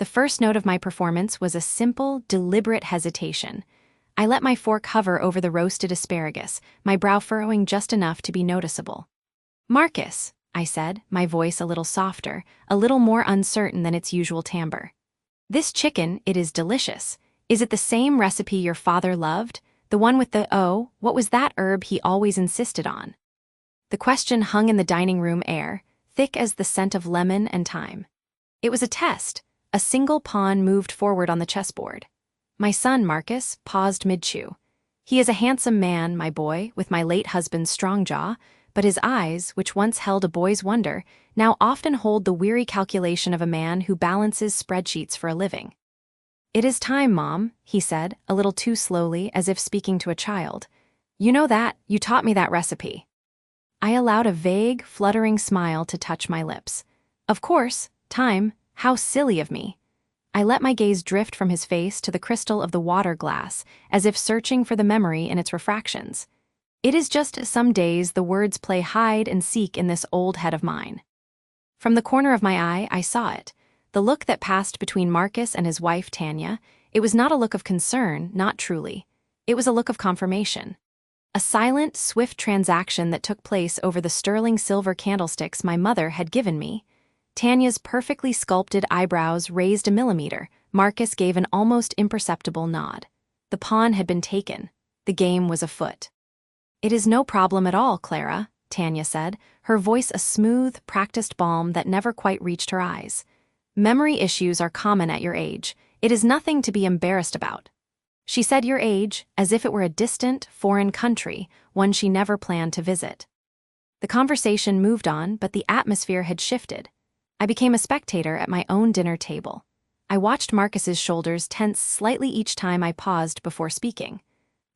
The first note of my performance was a simple, deliberate hesitation. I let my fork hover over the roasted asparagus, my brow furrowing just enough to be noticeable. "Marcus," I said, my voice a little softer, a little more uncertain than its usual timbre. "This chicken, it is delicious. Is it the same recipe your father loved? The one with what was that herb he always insisted on?" The question hung in the dining room air, thick as the scent of lemon and thyme. It was a test. A single pawn moved forward on the chessboard. My son, Marcus, paused mid-chew. He is a handsome man, my boy, with my late husband's strong jaw, but his eyes, which once held a boy's wonder, now often hold the weary calculation of a man who balances spreadsheets for a living. "It is time, Mom," he said, a little too slowly, as if speaking to a child. "You know that, you taught me that recipe." I allowed a vague, fluttering smile to touch my lips. "Of course, time, how silly of me." I let my gaze drift from his face to the crystal of the water glass, as if searching for the memory in its refractions. It is just some days the words play hide and seek in this old head of mine. From the corner of my eye, I saw it. The look that passed between Marcus and his wife, Tanya. It was not a look of concern, not truly. It was a look of confirmation. A silent, swift transaction that took place over the sterling silver candlesticks my mother had given me. Tanya's perfectly sculpted eyebrows raised a millimeter. Marcus gave an almost imperceptible nod. The pawn had been taken. The game was afoot. "It is no problem at all, Clara," Tanya said, her voice a smooth, practiced balm that never quite reached her eyes. "Memory issues are common at your age. It is nothing to be embarrassed about." She said your age, as if it were a distant, foreign country, one she never planned to visit. The conversation moved on, but the atmosphere had shifted. I became a spectator at my own dinner table. I watched Marcus's shoulders tense slightly each time I paused before speaking.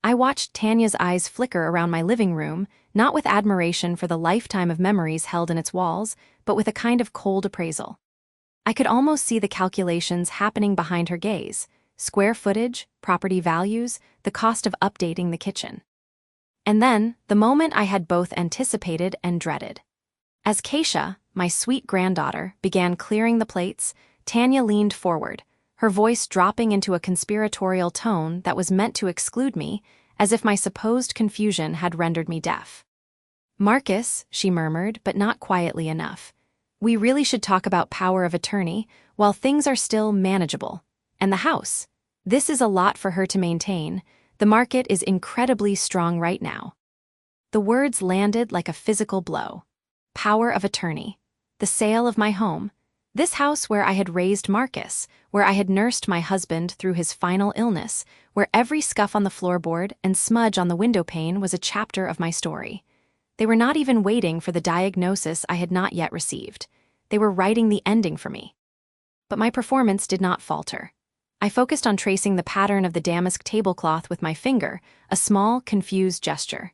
I watched Tanya's eyes flicker around my living room, not with admiration for the lifetime of memories held in its walls, but with a kind of cold appraisal. I could almost see the calculations happening behind her gaze: square footage, property values, the cost of updating the kitchen. And then, the moment I had both anticipated and dreaded. As Keisha, my sweet granddaughter, began clearing the plates, Tanya leaned forward, her voice dropping into a conspiratorial tone that was meant to exclude me, as if my supposed confusion had rendered me deaf. "Marcus," she murmured, but not quietly enough, "we really should talk about power of attorney while things are still manageable. And the house. This is a lot for her to maintain. The market is incredibly strong right now." The words landed like a physical blow. Power of attorney. The sale of my home. This house where I had raised Marcus, where I had nursed my husband through his final illness, where every scuff on the floorboard and smudge on the windowpane was a chapter of my story. They were not even waiting for the diagnosis I had not yet received. They were writing the ending for me. But my performance did not falter. I focused on tracing the pattern of the damask tablecloth with my finger, a small, confused gesture.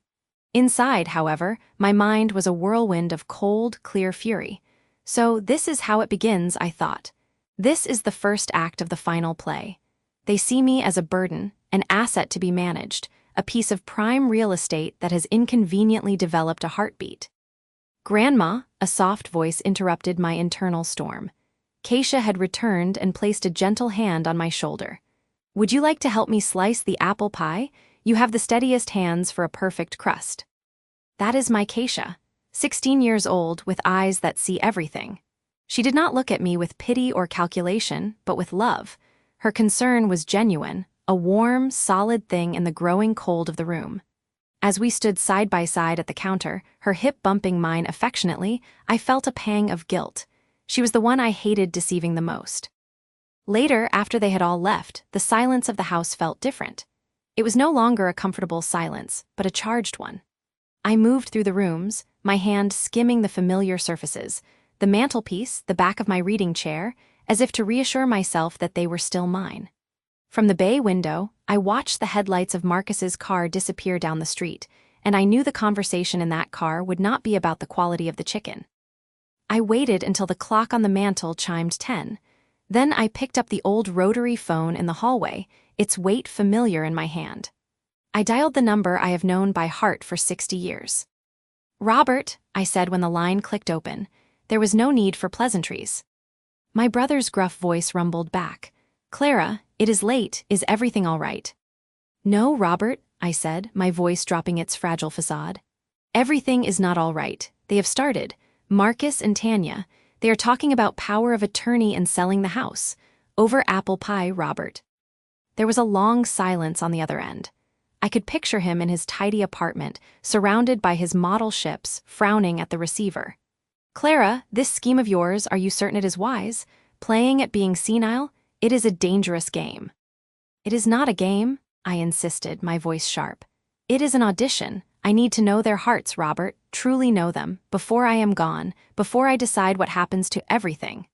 Inside, however, my mind was a whirlwind of cold, clear fury. So this is how it begins, I thought. This is the first act of the final play. They see me as a burden, an asset to be managed, a piece of prime real estate that has inconveniently developed a heartbeat. "Grandma," a soft voice interrupted my internal storm. Keisha had returned and placed a gentle hand on my shoulder. "Would you like to help me slice the apple pie? You have the steadiest hands for a perfect crust." That is my Keisha, 16 years old with eyes that see everything. She did not look at me with pity or calculation, but with love. Her concern was genuine, a warm, solid thing in the growing cold of the room. As we stood side by side at the counter, her hip bumping mine affectionately, I felt a pang of guilt. She was the one I hated deceiving the most. Later, after they had all left, the silence of the house felt different. It was no longer a comfortable silence, but a charged one. I moved through the rooms, my hand skimming the familiar surfaces, the mantelpiece, the back of my reading chair, as if to reassure myself that they were still mine. From the bay window, I watched the headlights of Marcus's car disappear down the street, and I knew the conversation in that car would not be about the quality of the chicken. I waited until the clock on the mantel chimed 10. Then I picked up the old rotary phone in the hallway, its weight familiar in my hand. I dialed the number I have known by heart for 60 years. "Robert," I said when the line clicked open. There was no need for pleasantries. My brother's gruff voice rumbled back. Clara, it is late, is everything all right? No, Robert, I said, my voice dropping its fragile facade. Everything is not all right. They have started. Marcus and Tanya. They are talking about power of attorney and selling the house. Over apple pie, Robert. There was a long silence on the other end. I could picture him in his tidy apartment, surrounded by his model ships, frowning at the receiver. Clara, this scheme of yours, are you certain it is wise? Playing at being senile? It is a dangerous game. It is not a game, I insisted, my voice sharp. It is an audition. I need to know their hearts, Robert, truly know them, before I am gone, before I decide what happens to everything.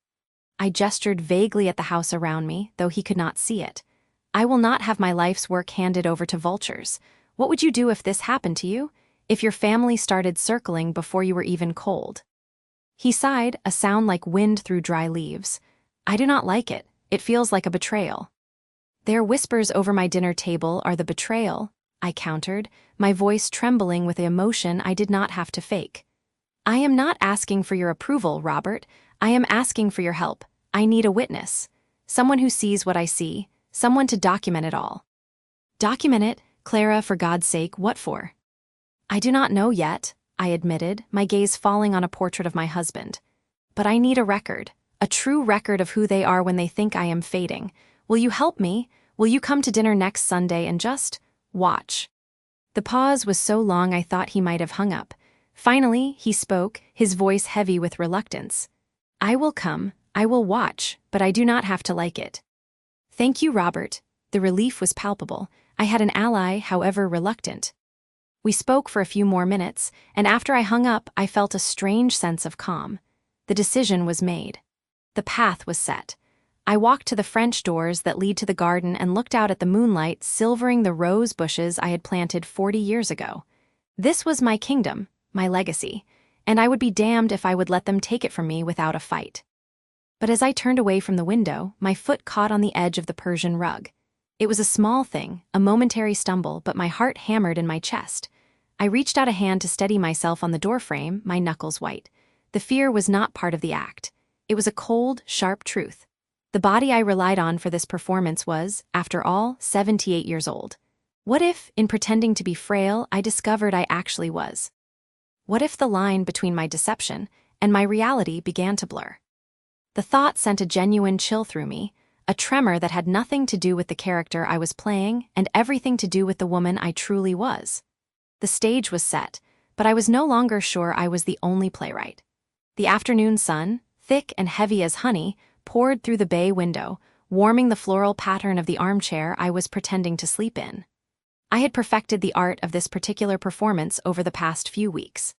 I gestured vaguely at the house around me, though he could not see it. I will not have my life's work handed over to vultures. What would you do if this happened to you? If your family started circling before you were even cold? He sighed, a sound like wind through dry leaves. I do not like it. It feels like a betrayal. Their whispers over my dinner table are the betrayal, I countered, my voice trembling with the emotion I did not have to fake. I am not asking for your approval, Robert. I am asking for your help. I need a witness. Someone who sees what I see. Someone to document it all. Document it, Clara, for God's sake, what for? I do not know yet, I admitted, my gaze falling on a portrait of my husband. But I need a record, a true record of who they are when they think I am fading. Will you help me? Will you come to dinner next Sunday and just watch? The pause was so long I thought he might have hung up. Finally, he spoke, his voice heavy with reluctance. I will come, I will watch, but I do not have to like it. Thank you, Robert. The relief was palpable. I had an ally, however reluctant. We spoke for a few more minutes, and after I hung up, I felt a strange sense of calm. The decision was made. The path was set. I walked to the French doors that lead to the garden and looked out at the moonlight silvering the rose bushes I had planted 40 years ago. This was my kingdom, my legacy, and I would be damned if I would let them take it from me without a fight. But as I turned away from the window, my foot caught on the edge of the Persian rug. It was a small thing, a momentary stumble, but my heart hammered in my chest. I reached out a hand to steady myself on the doorframe, my knuckles white. The fear was not part of the act. It was a cold, sharp truth. The body I relied on for this performance was, after all, 78 years old. What if, in pretending to be frail, I discovered I actually was? What if the line between my deception and my reality began to blur? The thought sent a genuine chill through me, a tremor that had nothing to do with the character I was playing and everything to do with the woman I truly was. The stage was set, but I was no longer sure I was the only playwright. The afternoon sun, thick and heavy as honey, poured through the bay window, warming the floral pattern of the armchair I was pretending to sleep in. I had perfected the art of this particular performance over the past few weeks.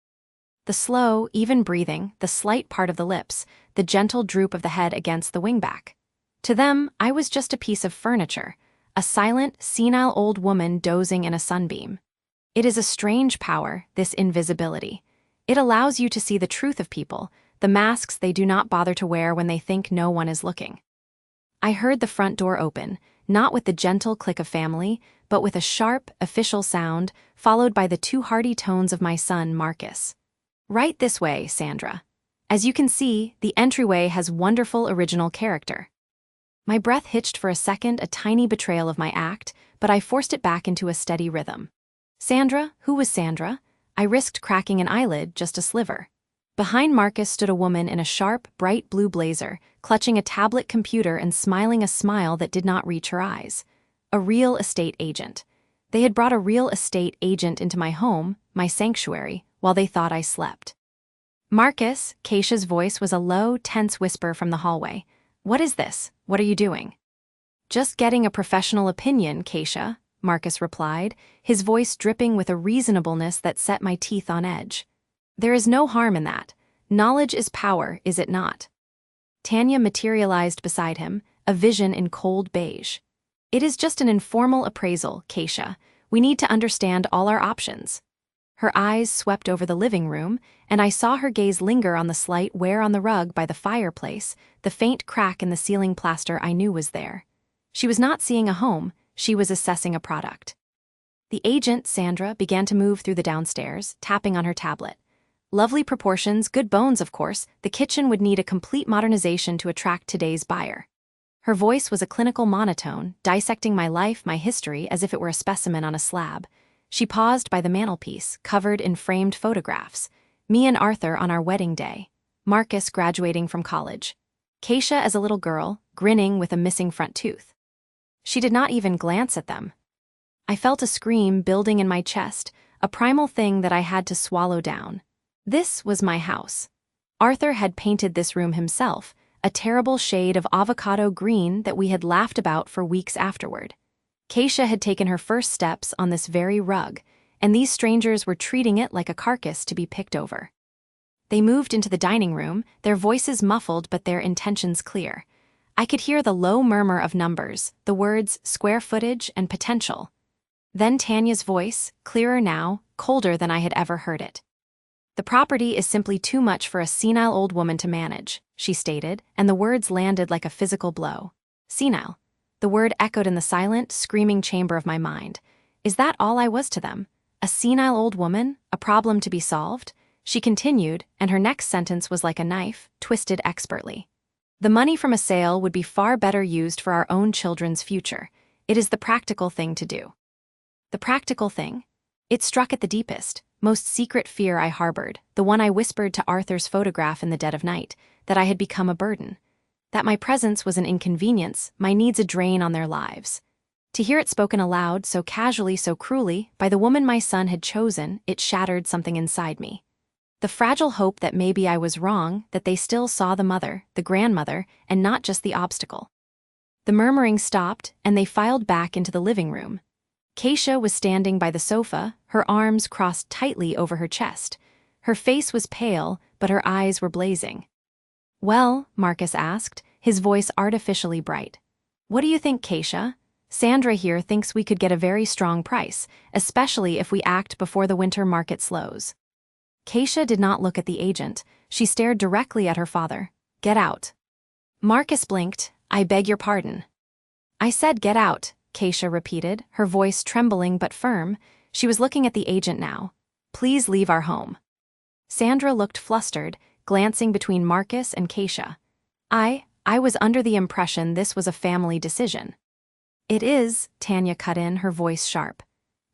The slow, even breathing, the slight part of the lips, the gentle droop of the head against the wingback. To them, I was just a piece of furniture, a silent, senile old woman dozing in a sunbeam. It is a strange power, this invisibility. It allows you to see the truth of people, the masks they do not bother to wear when they think no one is looking. I heard the front door open, not with the gentle click of family, but with a sharp, official sound, followed by the two hearty tones of my son, Marcus. Right this way, Sandra. As you can see, the entryway has wonderful original character. My breath hitched for a second, a tiny betrayal of my act, but I forced it back into a steady rhythm. Sandra? Who was Sandra? I risked cracking an eyelid, just a sliver. Behind Marcus stood a woman in a sharp, bright blue blazer, clutching a tablet computer and smiling a smile that did not reach her eyes. A real estate agent. They had brought a real estate agent into my home, my sanctuary, while they thought I slept. Marcus, Keisha's voice was a low, tense whisper from the hallway. What is this? What are you doing? Just getting a professional opinion, Keisha, Marcus replied, his voice dripping with a reasonableness that set my teeth on edge. There is no harm in that. Knowledge is power, is it not? Tanya materialized beside him, a vision in cold beige. It is just an informal appraisal, Keisha. We need to understand all our options. Her eyes swept over the living room, and I saw her gaze linger on the slight wear on the rug by the fireplace, the faint crack in the ceiling plaster I knew was there. She was not seeing a home, she was assessing a product. The agent, Sandra, began to move through the downstairs, tapping on her tablet. Lovely proportions, good bones, of course. The kitchen would need a complete modernization to attract today's buyer. Her voice was a clinical monotone, dissecting my life, my history, as if it were a specimen on a slab. She paused by the mantelpiece, covered in framed photographs. Me and Arthur on our wedding day. Marcus graduating from college. Keisha as a little girl, grinning with a missing front tooth. She did not even glance at them. I felt a scream building in my chest, a primal thing that I had to swallow down. This was my house. Arthur had painted this room himself, a terrible shade of avocado green that we had laughed about for weeks afterward. Keisha had taken her first steps on this very rug, and these strangers were treating it like a carcass to be picked over. They moved into the dining room, their voices muffled but their intentions clear. I could hear the low murmur of numbers, the words square footage and potential. Then Tanya's voice, clearer now, colder than I had ever heard it. "The property is simply too much for a senile old woman to manage," she stated, and the words landed like a physical blow. Senile. The word echoed in the silent, screaming chamber of my mind. Is that all I was to them? A senile old woman? A problem to be solved? She continued, and her next sentence was like a knife, twisted expertly. "The money from a sale would be far better used for our own children's future. It is the practical thing to do." The practical thing? It struck at the deepest, most secret fear I harbored, the one I whispered to Arthur's photograph in the dead of night, that I had become a burden. That my presence was an inconvenience, my needs a drain on their lives. To hear it spoken aloud, so casually, so cruelly, by the woman my son had chosen, it shattered something inside me. The fragile hope that maybe I was wrong, that they still saw the mother, the grandmother, and not just the obstacle. The murmuring stopped, and they filed back into the living room. Keisha was standing by the sofa, her arms crossed tightly over her chest. Her face was pale, but her eyes were blazing. "Well," Marcus asked, his voice artificially bright. "What do you think, Keisha? Sandra here thinks we could get a very strong price, especially if we act before the winter market slows." Keisha did not look at the agent. She stared directly at her father. "Get out." Marcus blinked. "I beg your pardon." "I said get out," Keisha repeated, her voice trembling but firm. She was looking at the agent now. "Please leave our home." Sandra looked flustered, glancing between Marcus and Keisha. I was under the impression this was a family decision." "It is," Tanya cut in, her voice sharp.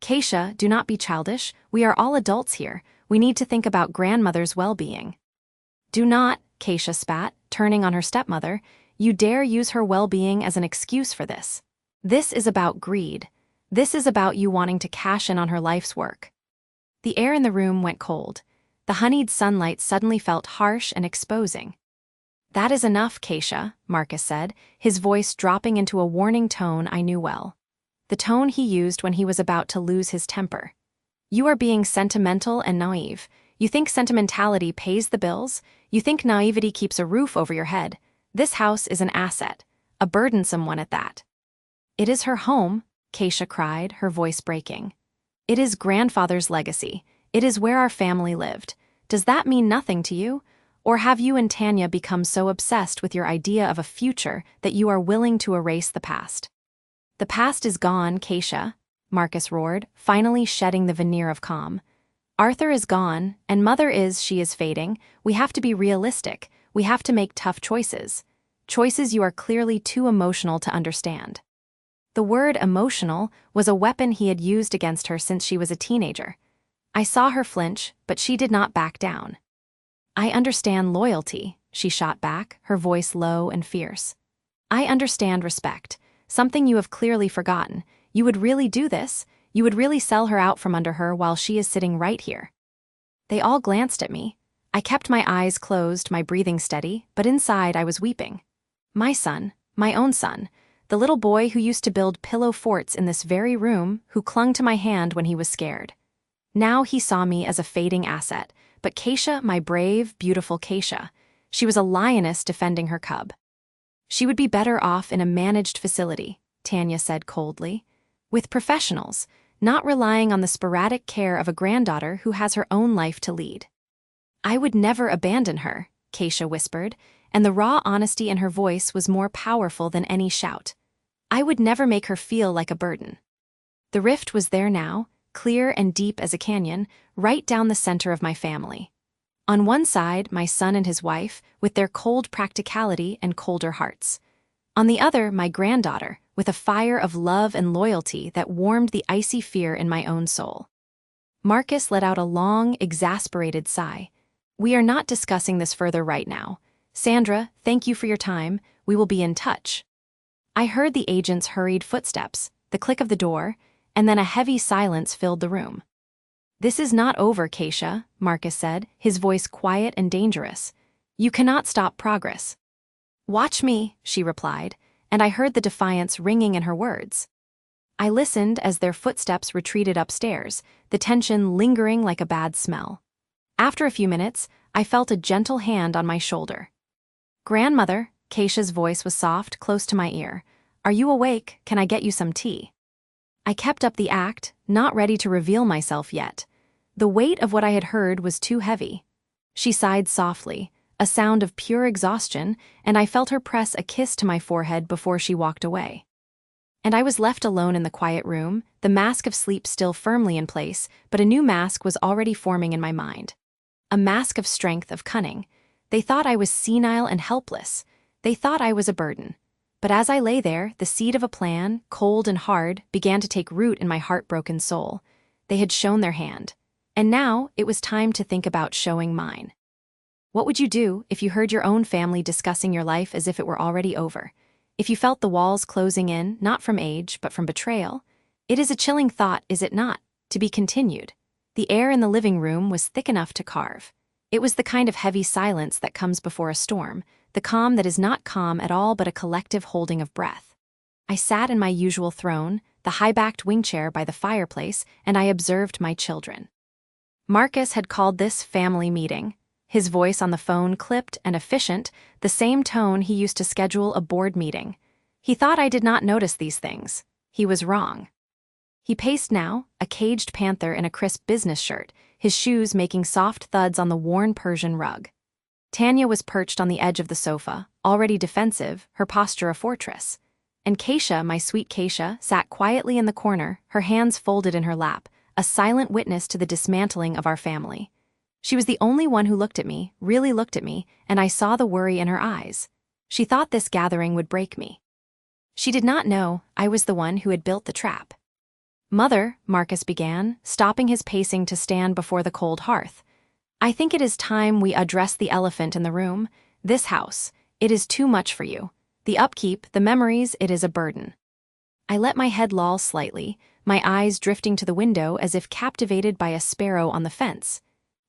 "Keisha, do not be childish. We are all adults here. We need to think about grandmother's well-being." "Do not," Keisha spat, turning on her stepmother. "You dare use her well-being as an excuse for this. This is about greed. This is about you wanting to cash in on her life's work." The air in the room went cold. The honeyed sunlight suddenly felt harsh and exposing. "That is enough, Keisha," Marcus said, his voice dropping into a warning tone I knew well. The tone he used when he was about to lose his temper. "You are being sentimental and naive. You think sentimentality pays the bills? You think naivety keeps a roof over your head? This house is an asset, a burdensome one at that." "It is her home," Keisha cried, her voice breaking. "It is grandfather's legacy. It is where our family lived. Does that mean nothing to you? Or have you and Tanya become so obsessed with your idea of a future that you are willing to erase the past?" "The past is gone, Keisha," Marcus roared, finally shedding the veneer of calm. "Arthur is gone, and Mother she is fading. We have to be realistic. We have to make tough choices. Choices you are clearly too emotional to understand." The word emotional was a weapon he had used against her since she was a teenager. I saw her flinch, but she did not back down. "I understand loyalty," she shot back, her voice low and fierce. "I understand respect, something you have clearly forgotten. You would really do this? You would really sell her out from under her while she is sitting right here?" They all glanced at me. I kept my eyes closed, my breathing steady, but inside I was weeping. My son, my own son, the little boy who used to build pillow forts in this very room, who clung to my hand when he was scared. Now he saw me as a fading asset, but Keisha, my brave, beautiful Keisha, she was a lioness defending her cub. "She would be better off in a managed facility," Tanya said coldly, "with professionals, not relying on the sporadic care of a granddaughter who has her own life to lead." "I would never abandon her," Keisha whispered, and the raw honesty in her voice was more powerful than any shout. "I would never make her feel like a burden." The rift was there now, clear and deep as a canyon, right down the center of my family. On one side, my son and his wife, with their cold practicality and colder hearts. On the other, my granddaughter, with a fire of love and loyalty that warmed the icy fear in my own soul. Marcus let out a long, exasperated sigh. "We are not discussing this further right now. Sandra, thank you for your time. We will be in touch." I heard the agent's hurried footsteps, the click of the door, and then a heavy silence filled the room. "This is not over, Keisha," Marcus said, his voice quiet and dangerous. "You cannot stop progress." "Watch me," she replied, and I heard the defiance ringing in her words. I listened as their footsteps retreated upstairs, the tension lingering like a bad smell. After a few minutes, I felt a gentle hand on my shoulder. "Grandmother," Keisha's voice was soft, close to my ear. "Are you awake? Can I get you some tea?" I kept up the act, not ready to reveal myself yet. The weight of what I had heard was too heavy. She sighed softly, a sound of pure exhaustion, and I felt her press a kiss to my forehead before she walked away. And I was left alone in the quiet room, the mask of sleep still firmly in place, but a new mask was already forming in my mind. A mask of strength, of cunning. They thought I was senile and helpless. They thought I was a burden. But as I lay there, the seed of a plan, cold and hard, began to take root in my heartbroken soul. They had shown their hand. And now, it was time to think about showing mine. What would you do if you heard your own family discussing your life as if it were already over? If you felt the walls closing in, not from age, but from betrayal? It is a chilling thought, is it not? To be continued. The air in the living room was thick enough to carve. It was the kind of heavy silence that comes before a storm, the calm that is not calm at all but a collective holding of breath. I sat in my usual throne, the high-backed wing chair by the fireplace, and I observed my children. Marcus had called this family meeting. His voice on the phone clipped and efficient, the same tone he used to schedule a board meeting. He thought I did not notice these things. He was wrong. He paced now, a caged panther in a crisp business shirt, his shoes making soft thuds on the worn Persian rug. Tanya was perched on the edge of the sofa, already defensive, her posture a fortress. And Keisha, my sweet Keisha, sat quietly in the corner, her hands folded in her lap, a silent witness to the dismantling of our family. She was the only one who looked at me, really looked at me, and I saw the worry in her eyes. She thought this gathering would break me. She did not know I was the one who had built the trap. "Mother," Marcus began, stopping his pacing to stand before the cold hearth. "I think it is time we address the elephant in the room. This house, it is too much for you. The upkeep, the memories, it is a burden." I let my head loll slightly, my eyes drifting to the window as if captivated by a sparrow on the fence.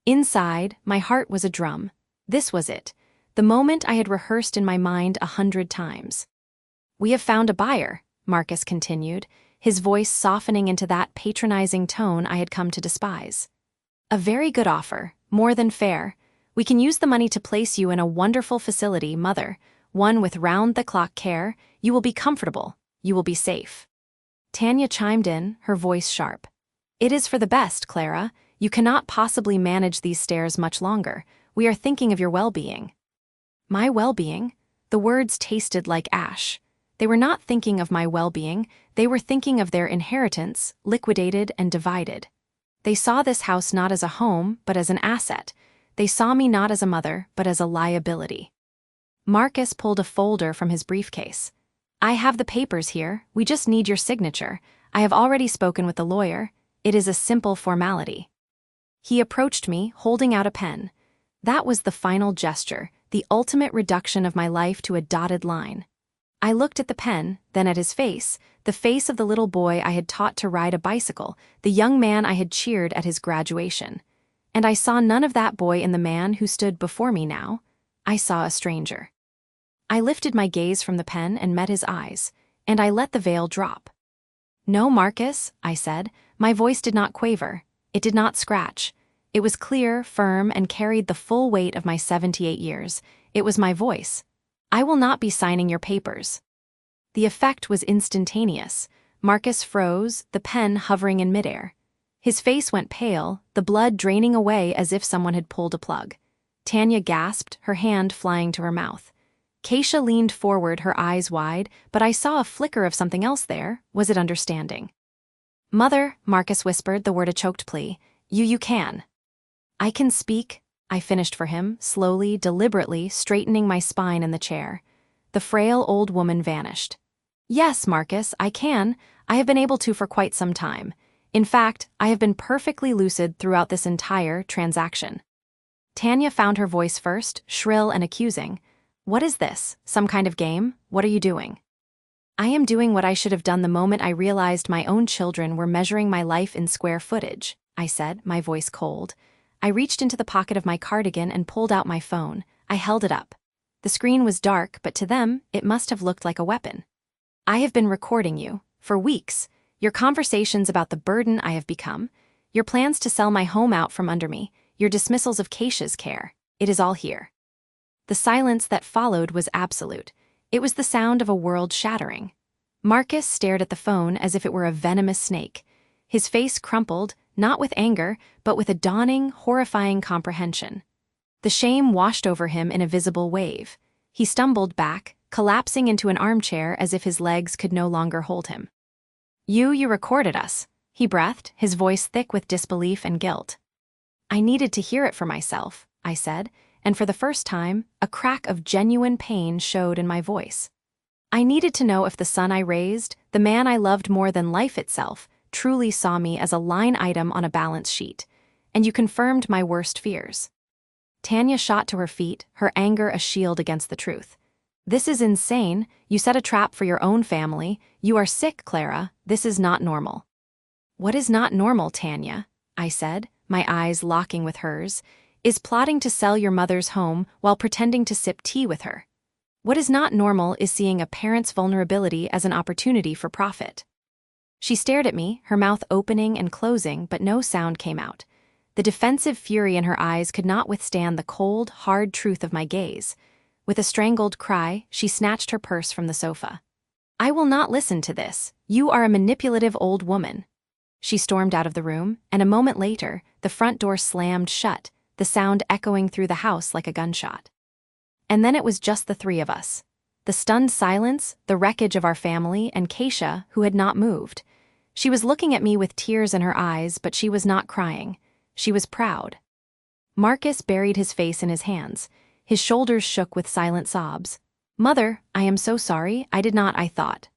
Inside, my heart was a drum. This was it, the moment I had rehearsed in my mind 100 times. "We have found a buyer," Marcus continued, his voice softening into that patronizing tone I had come to despise. "A very good offer, more than fair. We can use the money to place you in a wonderful facility, Mother, one with round-the-clock care. You will be comfortable. You will be safe." Tanya chimed in, her voice sharp. "It is for the best, Clara. You cannot possibly manage these stairs much longer. We are thinking of your well-being." My well-being? The words tasted like ash. They were not thinking of my well-being, they were thinking of their inheritance, liquidated and divided. They saw this house not as a home, but as an asset. They saw me not as a mother, but as a liability. Marcus pulled a folder from his briefcase. "I have the papers here, we just need your signature. I have already spoken with the lawyer. It is a simple formality." He approached me, holding out a pen. That was the final gesture, the ultimate reduction of my life to a dotted line. I looked at the pen, then at his face, the face of the little boy I had taught to ride a bicycle, the young man I had cheered at his graduation. And I saw none of that boy in the man who stood before me now. I saw a stranger. I lifted my gaze from the pen and met his eyes, and I let the veil drop. "No, Marcus," I said. My voice did not quaver. It did not scratch. It was clear, firm, and carried the full weight of my 78 years. It was my voice. "I will not be signing your papers." The effect was instantaneous. Marcus froze, the pen hovering in midair. His face went pale, the blood draining away as if someone had pulled a plug. Tanya gasped, her hand flying to her mouth. Keisha leaned forward, her eyes wide, but I saw a flicker of something else there. Was it understanding? "Mother," Marcus whispered, the word a choked plea. You can." "I can speak," I finished for him, slowly, deliberately, straightening my spine in the chair. The frail old woman vanished. Yes, Marcus, I can. I have been able to for quite some time. In fact, I have been perfectly lucid throughout this entire transaction. Tanya found her voice first, shrill and accusing. What is this? Some kind of game? What are you doing? I am doing what I should have done the moment I realized my own children were measuring my life in square footage, I said, my voice cold. I reached into the pocket of my cardigan and pulled out my phone. I held it up. The screen was dark, but to them, it must have looked like a weapon. I have been recording you, for weeks, your conversations about the burden I have become, your plans to sell my home out from under me, your dismissals of Keisha's care. It is all here. The silence that followed was absolute. It was the sound of a world shattering. Marcus stared at the phone as if it were a venomous snake. His face crumpled, not with anger, but with a dawning, horrifying comprehension. The shame washed over him in a visible wave. He stumbled back, collapsing into an armchair as if his legs could no longer hold him. You recorded us, he breathed, his voice thick with disbelief and guilt. I needed to hear it for myself, I said, and for the first time, a crack of genuine pain showed in my voice. I needed to know if the son I raised, the man I loved more than life itself, truly saw me as a line item on a balance sheet, and you confirmed my worst fears. Tanya shot to her feet, her anger a shield against the truth. This is insane. You set a trap for your own family. You are sick, Clara. This is not normal. What is not normal, Tanya? I said, my eyes locking with hers, is plotting to sell your mother's home while pretending to sip tea with her. What is not normal is seeing a parent's vulnerability as an opportunity for profit. She stared at me, her mouth opening and closing, but no sound came out. The defensive fury in her eyes could not withstand the cold, hard truth of my gaze. With a strangled cry, she snatched her purse from the sofa. I will not listen to this. You are a manipulative old woman. She stormed out of the room, and a moment later, the front door slammed shut, the sound echoing through the house like a gunshot. And then it was just the three of us. The stunned silence, the wreckage of our family, and Keisha, who had not moved. She was looking at me with tears in her eyes, but she was not crying. She was proud. Marcus buried his face in his hands. His shoulders shook with silent sobs. Mother, I am so sorry, I thought.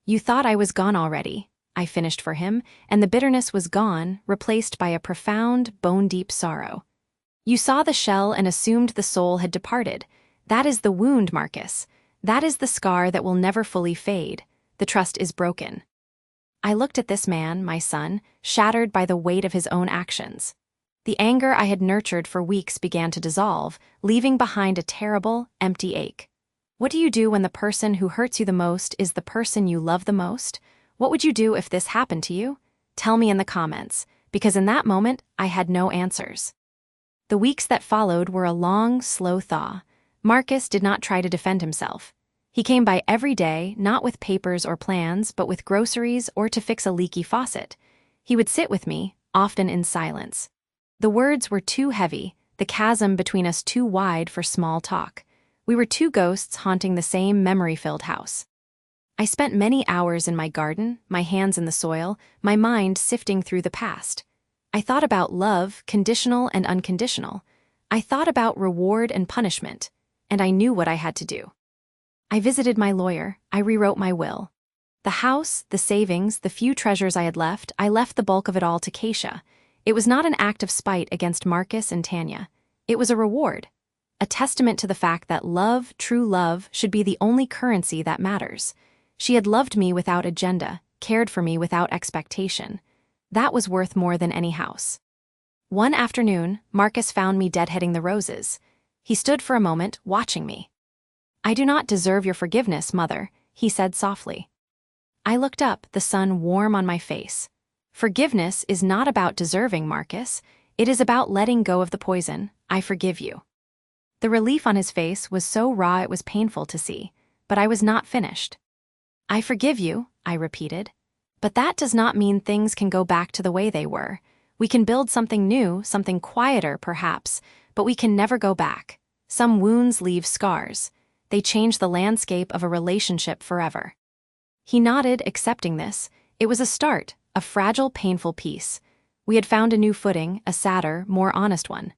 You thought I was gone already, I finished for him, and the bitterness was gone, replaced by a profound, bone-deep sorrow. You saw the shell and assumed the soul had departed. That is the wound, Marcus. That is the scar that will never fully fade. The trust is broken. I looked at this man, my son, shattered by the weight of his own actions. The anger I had nurtured for weeks began to dissolve, leaving behind a terrible, empty ache. What do you do when the person who hurts you the most is the person you love the most? What would you do if this happened to you? Tell me in the comments, because in that moment, I had no answers. The weeks that followed were a long, slow thaw. Marcus did not try to defend himself. He came by every day, not with papers or plans, but with groceries or to fix a leaky faucet. He would sit with me, often in silence. The words were too heavy, the chasm between us too wide for small talk. We were two ghosts haunting the same memory-filled house. I spent many hours in my garden, my hands in the soil, my mind sifting through the past. I thought about love, conditional and unconditional. I thought about reward and punishment, and I knew what I had to do. I visited my lawyer, I rewrote my will. The house, the savings, the few treasures I had left, I left the bulk of it all to Keisha. It was not an act of spite against Marcus and Tanya. It was a reward. A testament to the fact that love, true love, should be the only currency that matters. She had loved me without agenda, cared for me without expectation. That was worth more than any house. One afternoon, Marcus found me deadheading the roses. He stood for a moment, watching me. I do not deserve your forgiveness, Mother, he said softly. I looked up, the sun warm on my face. Forgiveness is not about deserving, Marcus. It is about letting go of the poison. I forgive you. The relief on his face was so raw it was painful to see, but I was not finished. I forgive you, I repeated. But that does not mean things can go back to the way they were. We can build something new, something quieter, perhaps, but we can never go back. Some wounds leave scars. They change the landscape of a relationship forever. He nodded, accepting this. It was a start, a fragile, painful piece. We had found a new footing, a sadder, more honest one.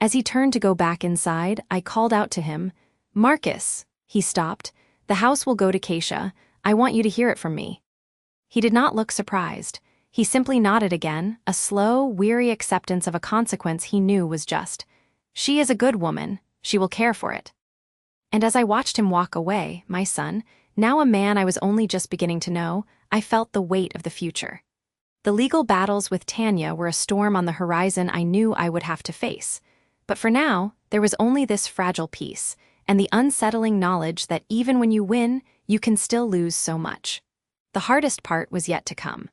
As he turned to go back inside, I called out to him, "Marcus." He stopped. "The house will go to Keisha. I want you to hear it from me." He did not look surprised. He simply nodded again, a slow, weary acceptance of a consequence he knew was just. "She is a good woman. She will care for it." And as I watched him walk away, my son, now a man I was only just beginning to know, I felt the weight of the future. The legal battles with Tanya were a storm on the horizon I knew I would have to face. But for now, there was only this fragile peace, and the unsettling knowledge that even when you win, you can still lose so much. The hardest part was yet to come.